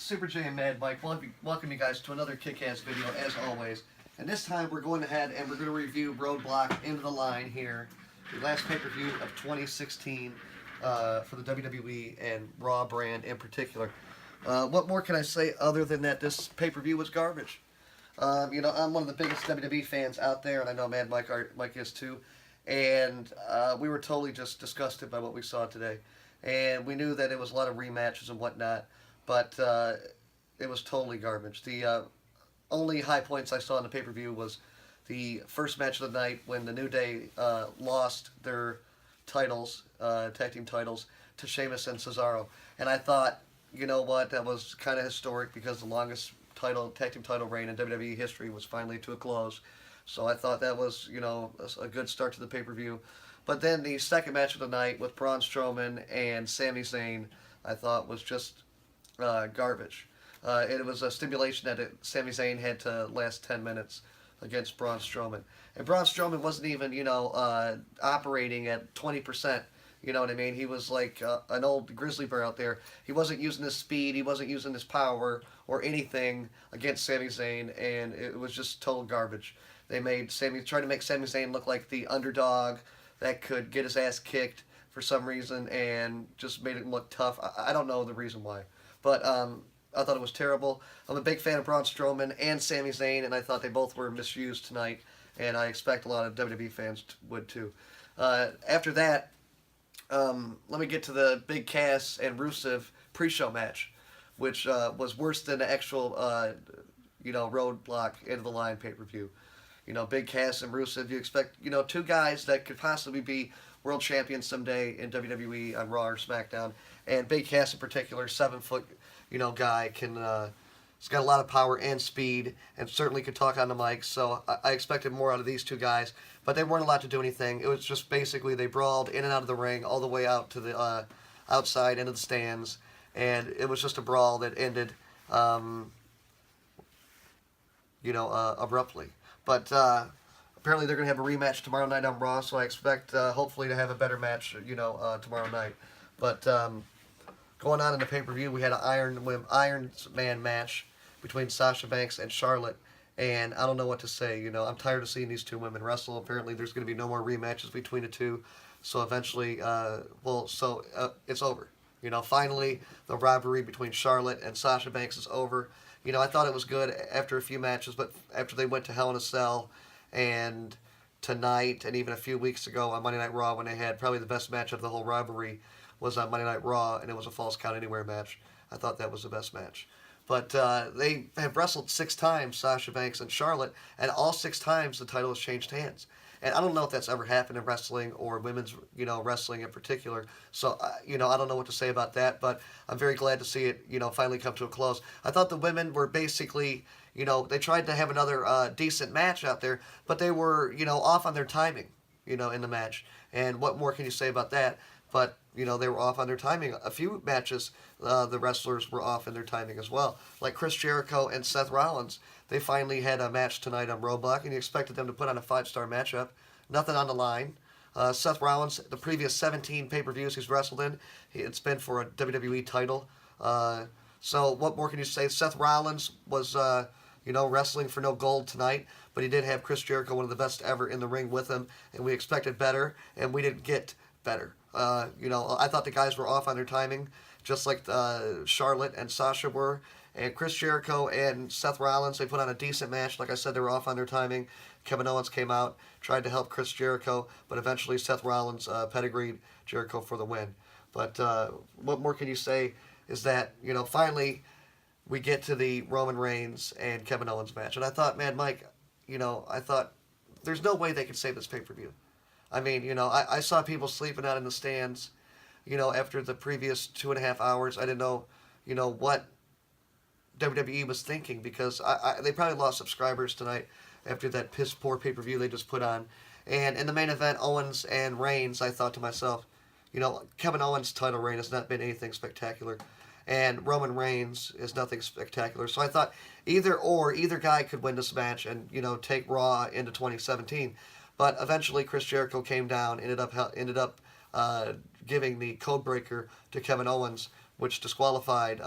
Super J and Mad Mike, welcome you guys to another kick-ass video as always. And this time we're going ahead and we're going to review Roadblock Into the Line here, the last pay-per-view of 2016 for the WWE and Raw brand in particular. What more can I say other than that this pay-per-view was garbage? I'm one of the biggest WWE fans out there, and I know Mad Mike is too. And we were totally just disgusted by what we saw today. And we knew that it was a lot of rematches and whatnot. But it was totally garbage. The only high points I saw in the pay-per-view was the first match of the night when the New Day lost their titles, tag team titles, to Sheamus and Cesaro. And I thought, you know what, that was kind of historic because the longest tag team title reign in WWE history was finally to a close. So I thought that was, a good start to the pay-per-view. But then the second match of the night with Braun Strowman and Sami Zayn, I thought was just garbage. It was a stipulation that Sami Zayn had to last 10 minutes against Braun Strowman. And Braun Strowman wasn't even, operating at 20%. You know what I mean? He was like an old grizzly bear out there. He wasn't using his speed. He wasn't using his power or anything against Sami Zayn, and it was just total garbage. They tried to make Sami Zayn look like the underdog that could get his ass kicked for some reason, and just made him look tough. I don't know the reason why. But I thought it was terrible. I'm a big fan of Braun Strowman and Sami Zayn, and I thought they both were misused tonight, and I expect a lot of WWE fans would too. After that, let me get to the Big Cass and Rusev pre-show match, which was worse than the actual, Roadblock Into the Line pay-per-view. Big Cass and Rusev, you expect, two guys that could possibly be world champions someday in WWE on Raw or SmackDown. And Big Cass in particular, 7-foot, guy, he's got a lot of power and speed, and certainly could talk on the mic. So I expected more out of these two guys, but they weren't allowed to do anything. It was just basically they brawled in and out of the ring, all the way out to the outside into the stands, and it was just a brawl that ended, abruptly. But apparently they're going to have a rematch tomorrow night on Raw, so I expect hopefully to have a better match, tomorrow night. But going on in the pay-per-view, we had an Iron Man match between Sasha Banks and Charlotte, and I don't know what to say. I'm tired of seeing these two women wrestle. Apparently there's going to be no more rematches between the two, so eventually, it's over. Finally, the rivalry between Charlotte and Sasha Banks is over. I thought it was good after a few matches, but after they went to Hell in a Cell, and tonight, and even a few weeks ago on Monday Night Raw, when they had probably the best match of the whole rivalry, was on Monday Night Raw, and it was a Falls Count Anywhere match. I thought that was the best match. But they have wrestled 6 times, Sasha Banks and Charlotte, and all 6 times the title has changed hands. And I don't know if that's ever happened in wrestling or women's, wrestling in particular. So, I don't know what to say about that, but I'm very glad to see it, finally come to a close. I thought the women were basically, they tried to have another decent match out there, but they were, off on their timing, in the match. And what more can you say about that? But, they were off on their timing. A few matches, the wrestlers were off in their timing as well. Like Chris Jericho and Seth Rollins. They finally had a match tonight on Roadblock, and you expected them to put on a 5-star matchup. Nothing on the line. Seth Rollins, the previous 17 pay-per-views he's wrestled in, it's been for a WWE title. So what more can you say? Seth Rollins was, wrestling for no gold tonight, but he did have Chris Jericho, one of the best ever, in the ring with him, and we expected better, and we didn't get better. I thought the guys were off on their timing, just like Charlotte and Sasha were. And Chris Jericho and Seth Rollins, they put on a decent match. Like I said, they were off on their timing. Kevin Owens came out, tried to help Chris Jericho, but eventually Seth Rollins pedigreed Jericho for the win. But what more can you say is that, finally we get to the Roman Reigns and Kevin Owens match. And I thought, man, Mike, I thought there's no way they could save this pay-per-view. I mean, I saw people sleeping out in the stands, after the previous 2.5 hours. I didn't know, what WWE was thinking, because they probably lost subscribers tonight after that piss-poor pay-per-view they just put on. And in the main event, Owens and Reigns, I thought to myself, Kevin Owens' title reign has not been anything spectacular, and Roman Reigns is nothing spectacular. So I thought either guy could win this match and, take Raw into 2017. But eventually Chris Jericho came down, ended up giving the code breaker to Kevin Owens, which disqualified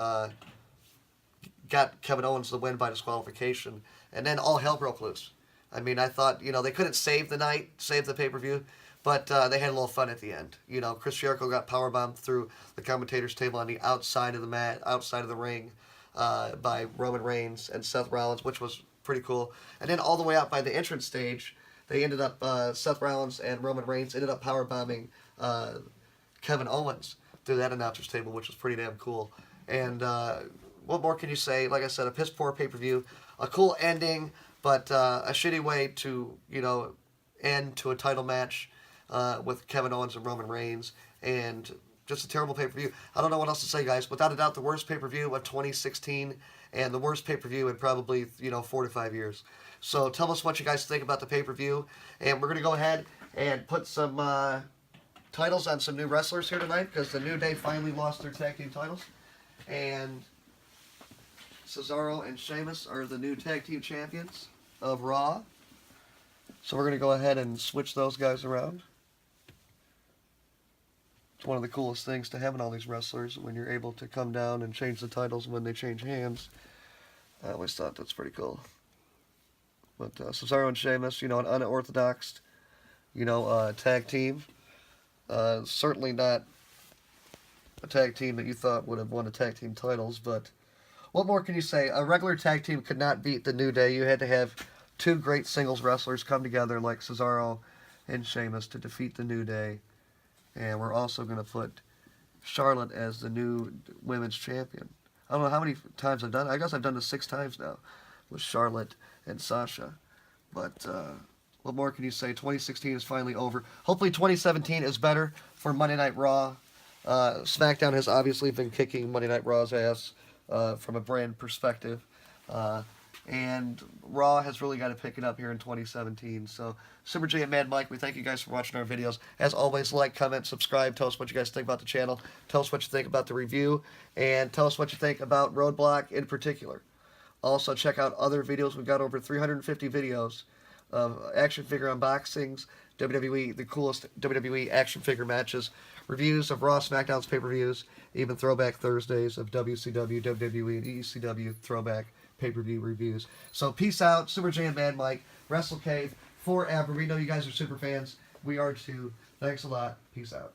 got Kevin Owens the win by disqualification, and then all hell broke loose. I mean, I thought, they couldn't save the night, save the pay-per-view, but they had a little fun at the end. Chris Jericho got powerbombed through the commentator's table on the outside of the mat, outside of the ring, by Roman Reigns and Seth Rollins, which was pretty cool. And then all the way out by the entrance stage, they ended up, Seth Rollins and Roman Reigns ended up powerbombing Kevin Owens through that announcer's table, which was pretty damn cool. And what more can you say? Like I said, a piss-poor pay-per-view, a cool ending, but a shitty way to, end to a title match with Kevin Owens and Roman Reigns, and just a terrible pay-per-view. I don't know what else to say, guys. Without a doubt, the worst pay-per-view of 2016, and the worst pay-per-view in probably, 4 to 5 years. So tell us what you guys think about the pay-per-view, and we're going to go ahead and put some titles on some new wrestlers here tonight, because the New Day finally lost their tag team titles, and Cesaro and Sheamus are the new tag team champions of Raw. So we're going to go ahead and switch those guys around. It's one of the coolest things to having all these wrestlers, when you're able to come down and change the titles when they change hands. I always thought that's pretty cool. But Cesaro and Sheamus, an unorthodox, tag team. Certainly not a tag team that you thought would have won the tag team titles, but what more can you say? A regular tag team could not beat the New Day. You had to have two great singles wrestlers come together like Cesaro and Sheamus to defeat the New Day. And we're also going to put Charlotte as the new women's champion. I don't know how many times I've done it. I guess I've done this 6 times now with Charlotte and Sasha. But what more can you say? 2016 is finally over. Hopefully 2017 is better for Monday Night Raw. SmackDown has obviously been kicking Monday Night Raw's ass from a brand perspective. And Raw has really got to pick it up here in 2017. So, Super J and Mad Mike, we thank you guys for watching our videos. As always, like, comment, subscribe. Tell us what you guys think about the channel. Tell us what you think about the review. And tell us what you think about Roadblock in particular. Also, check out other videos. We've got over 350 videos of action figure unboxings, WWE, the coolest WWE action figure matches, reviews of Raw, SmackDown's pay-per-views, even Throwback Thursdays of WCW, WWE, and ECW throwback pay-per-view reviews. So peace out, Super J and Mad Mike, Wrestle Cave, forever. We know you guys are super fans. We are too. Thanks a lot. Peace out.